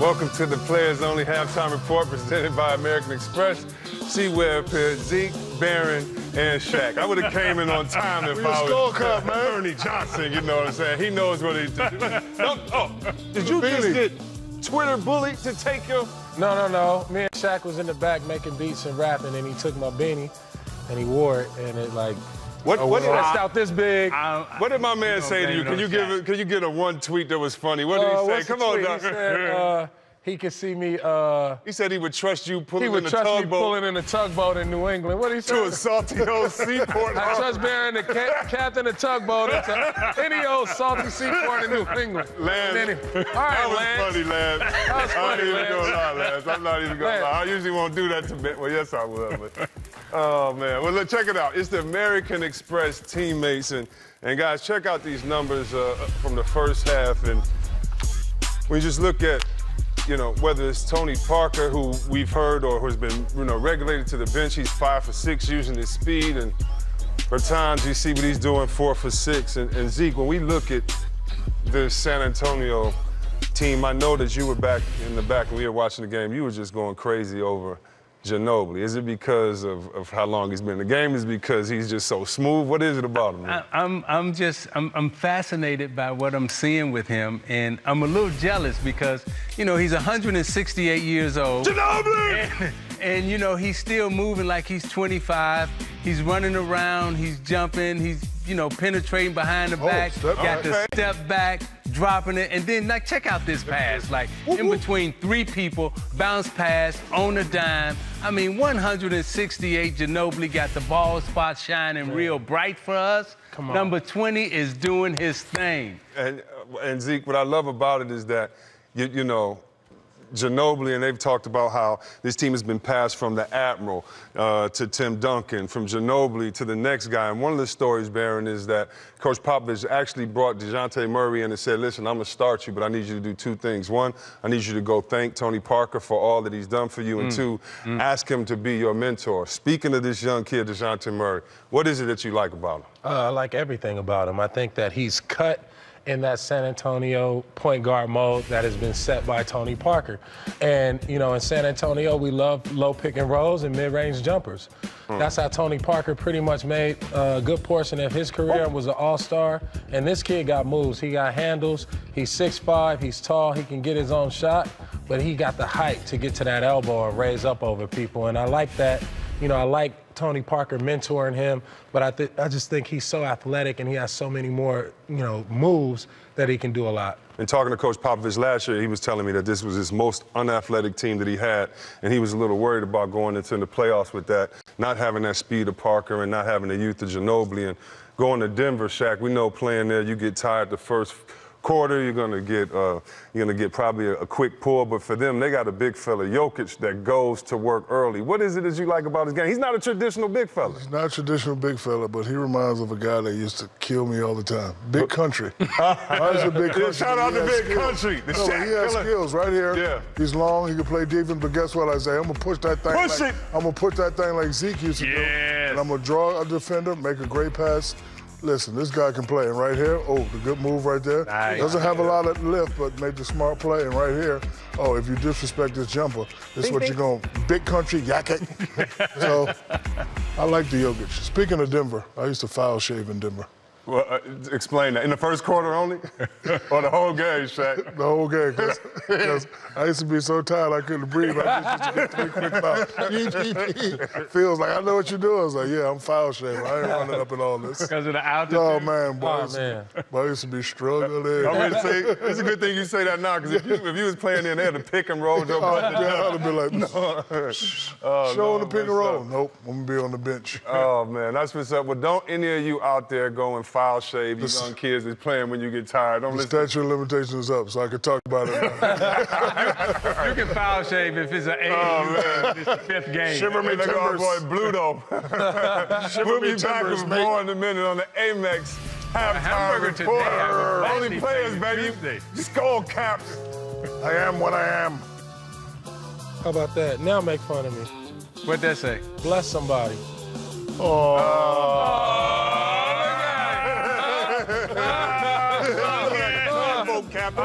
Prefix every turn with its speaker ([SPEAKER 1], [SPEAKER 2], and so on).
[SPEAKER 1] Welcome to the Players Only Halftime Report presented by American Express. See where appeared Zeke, Barron, and Shaq. I would have came in on time if I was Ernie Johnson, you know what I'm saying? He knows what he's doing. Did you just get Twitter bullied to take your...
[SPEAKER 2] No. Me and Shaq was in the back making beats and rapping, and he took my beanie and he wore it, and it like... What did I out this big?
[SPEAKER 1] What did my man say to you? Can you get a one tweet that was funny? What did he say? Come on, Doc.
[SPEAKER 2] He said, he could see me.
[SPEAKER 1] He said he would trust you pulling
[SPEAKER 2] he would
[SPEAKER 1] in a
[SPEAKER 2] trust
[SPEAKER 1] tugboat.
[SPEAKER 2] me pulling in a tugboat in New England. What did he say?
[SPEAKER 1] To a salty old seaport.
[SPEAKER 2] I trust Barron, the captain of the tugboat, into any old salty seaport in New England.
[SPEAKER 1] Lance,
[SPEAKER 2] all right,
[SPEAKER 1] that was funny, Lance.
[SPEAKER 2] That was funny,
[SPEAKER 1] Lance. I'm not even going to lie. I usually won't do that to Ben. Well, yes, I will. But, oh, man. Well, look, check it out. It's the American Express teammates. And guys, check out these numbers from the first half. And we just look at, you know, whether it's Tony Parker, who we've heard or who's been, regulated to the bench, he's 5 for 6 using his speed. And Bertans, you see what he's doing, 4 for 6. And Zeke, when we look at this San Antonio team, I know that you were back in the back when we were watching the game. You were just going crazy over Ginobili. Is it because of how long he's been in the game? Is it because he's just so smooth? What is it about him, man?
[SPEAKER 3] I'm fascinated by what I'm seeing with him, and I'm a little jealous because, he's 168 years old.
[SPEAKER 1] Ginobili!
[SPEAKER 3] And he's still moving like he's 25. He's running around, he's jumping, he's, penetrating behind the back, got the step back, dropping it, and then, check out this pass. In between 3 people, bounce pass, on a dime. I mean, 168, Ginobili got the ball spot shining real bright for us.
[SPEAKER 2] Come on.
[SPEAKER 3] Number 20 is doing his thing.
[SPEAKER 1] And Zeke, what I love about it is that, Ginobili, and they've talked about how this team has been passed from the Admiral to Tim Duncan, from Ginobili to the next guy. And one of the stories, Barron, is that Coach Popovich actually brought DeJounte Murray in and said, listen, I'm going to start you, but I need you to do 2 things. 1, I need you to go thank Tony Parker for all that he's done for you. And 2, ask him to be your mentor. Speaking of this young kid, DeJounte Murray, what is it that you like about him?
[SPEAKER 2] I like everything about him. I think that he's cut in that San Antonio point guard mode that has been set by Tony Parker. And, in San Antonio, we love low pick and rolls and mid-range jumpers. That's how Tony Parker pretty much made a good portion of his career and was an all-star. And this kid got moves. He got handles. He's 6'5", he's tall, he can get his own shot, but he got the height to get to that elbow and raise up over people. And I like that. I like Tony Parker mentoring him, but I just think he's so athletic and he has so many more, moves that he can do a lot.
[SPEAKER 1] And talking to Coach Popovich last year, he was telling me that this was his most unathletic team that he had, and he was a little worried about going into the playoffs with that, not having that speed of Parker and not having the youth of Ginobili. And going to Denver, Shaq, we know playing there, you get tired the first quarter, you're gonna get probably a quick pull, but for them, they got a big fella, Jokic, that goes to work early. What is it that you like about his game? He's not a traditional big fella.
[SPEAKER 4] He's not a traditional big fella, but he reminds of a guy that used to kill me all the time. Big Country. Why is it Big Country?
[SPEAKER 1] Shout out to Big Country.
[SPEAKER 4] He has skills right here.
[SPEAKER 1] Yeah.
[SPEAKER 4] He's long, he can play defense, but guess what I say? I'm gonna push that thing. I'm gonna put that thing like Zeke used to do. And I'm gonna draw a defender, make a great pass. Listen, this guy can play, and right here, the good move right there.
[SPEAKER 3] Nice.
[SPEAKER 4] Doesn't have a lot of lift, but made the smart play, and right here, if you disrespect this jumper, this is what you're going, Big Country, yak it. So, I like the Jokic. Speaking of Denver, I used to foul shave in Denver.
[SPEAKER 1] Well, explain that. In the first quarter only? Or the whole game, Shaq?
[SPEAKER 4] The whole game, because I used to be so tired I couldn't breathe. I just used to get 3 quick fouls. Feels like, I know what you're doing. I was like, yeah, I'm foul shaving. I ain't running up in all this.
[SPEAKER 3] Because of the altitude?
[SPEAKER 4] Oh, man, boy. I used to be struggling.
[SPEAKER 1] It's a good thing you say that now, because if you was playing in there, the pick and roll, Joe
[SPEAKER 4] I'd have been like, show the pick and roll. Nope, I'm going to be on the bench.
[SPEAKER 1] Oh, man, that's what's up. Well, don't any of you out there go and foul shave, you young kids that's playing when you get tired. Don't listen.
[SPEAKER 4] The statute of limitations is up, so I can talk about it now.
[SPEAKER 3] You can foul shave if it's an 8. It's the 5th game.
[SPEAKER 4] Shiver me timbers.
[SPEAKER 1] Boy, Bluto. We'll be back with more in a minute on the Amex halftime report. Only players, baby. Skull caps.
[SPEAKER 4] I am what I am.
[SPEAKER 2] How about that? Now make fun of me.
[SPEAKER 3] What'd that say?
[SPEAKER 2] Bless somebody.
[SPEAKER 1] Cap.